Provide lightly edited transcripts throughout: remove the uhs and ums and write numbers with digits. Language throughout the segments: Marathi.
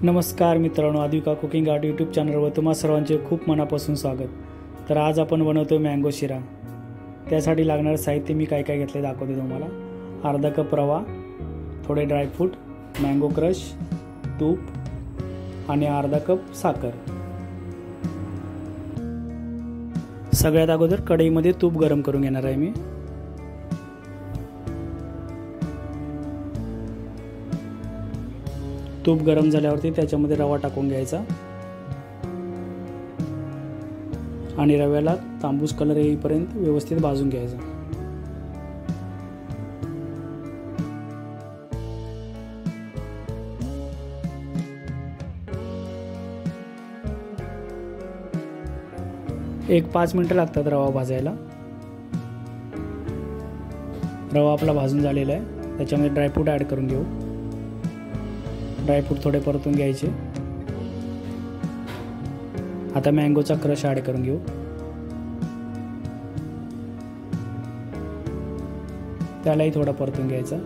नमस्कार मित्रांनो, आद्विका कुकिंग आर्ट यूट्यूब चॅनलवर तुम्हा सर्वांचे खूप मनापासून स्वागत। तर आज आपण बनवतोय मँगो शिरा। त्यासाठी लागणारे साहित्य मी काय काय घेतले दाखवते तुम्हाला। अर्धा कप रवा, थोडे ड्रायफ्रूट, मँगो क्रश, तूप आणि अर्धा कप साखर। सगळ्यात अगोदर कढईमध्ये तूप गरम करून घेणार आहे मी। तूप गरम झाल्यावरती त्याच्यामध्ये रवा टाकून घ्यायचा आणि रव्याला तांबूस कलर येईपर्यंत व्यवस्थित भाजून घ्यायचा। एक 5 मिनिटं लागतात रवा भाजायला। रवा आपला भाजून झालेला आहे, त्याच्यामध्ये ड्रायफ्रूट ॲड करून घेऊ। ड्रायफ्रूट थोडे परतून घ्यायचे। आता मँगोचा क्रश ॲड करून घेऊ। त्यालाही थोडा परतून घ्यायचा।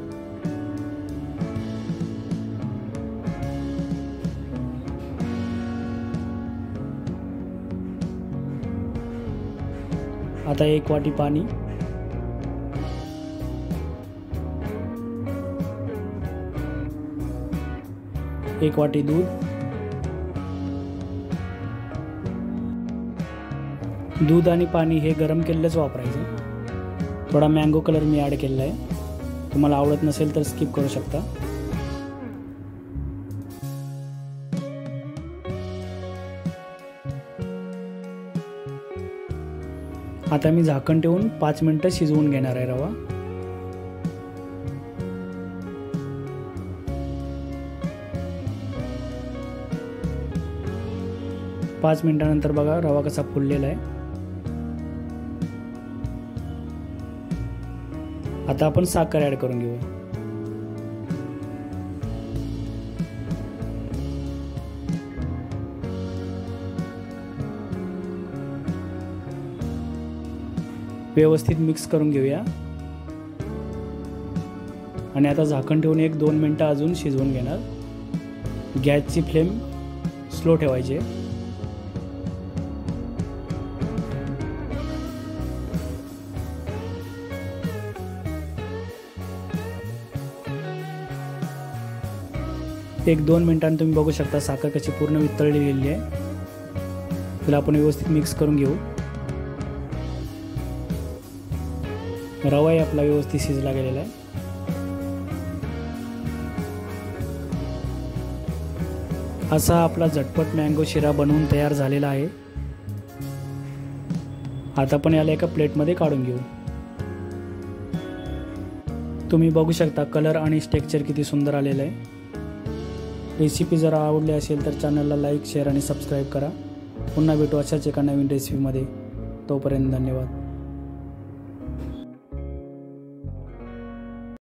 आता 1 वाटी पाणी, एक वाटी दूध, दूध आणि पाणी हे गरम केलेलंच वापरायचं। थोडा मँगो कलर मी ॲड केलेला आहे, तुम्हाला आवडत नसेल तर स्किप करू शकता। आता मी झाकण ठेवून 5 मिनिटं शिजवून घेणार आहे रवा। पाच मिनिटानंतर बघा रवा कसा फुललेला आहे। आता आपण साखर ॲड करून घेऊ। व्यवस्थित मिक्स करून घेऊया आणि आता झाकण ठेवून 1-2 मिनिटं अजून शिजवून घेणार। गॅसची फ्लेम स्लो ठेवायची। एक 2 मिनिटांनी तुम्ही बघू शकता साखर कशी पूर्ण वितळली गेलेली आहे। तिला आपण व्यवस्थित मिक्स करून घेऊ। रवाही आपला व्यवस्थित शिजला गेलेला आहे। असा आपला झटपट मँगो शिरा बनवून तयार झालेला आहे। आता आपण याला एका प्लेटमध्ये काढून घेऊ। तुम्ही बघू शकता कलर आणि टेक्स्चर किती सुंदर आलेलं आहे। रेसिपी जर आवडली असेल तर चॅनलला लाईक, शेअर आणि सबस्क्राईब करा। पुन्हा भेटू अशाच एका नवीन रेसिपीमध्ये। तोपर्यंत धन्यवाद।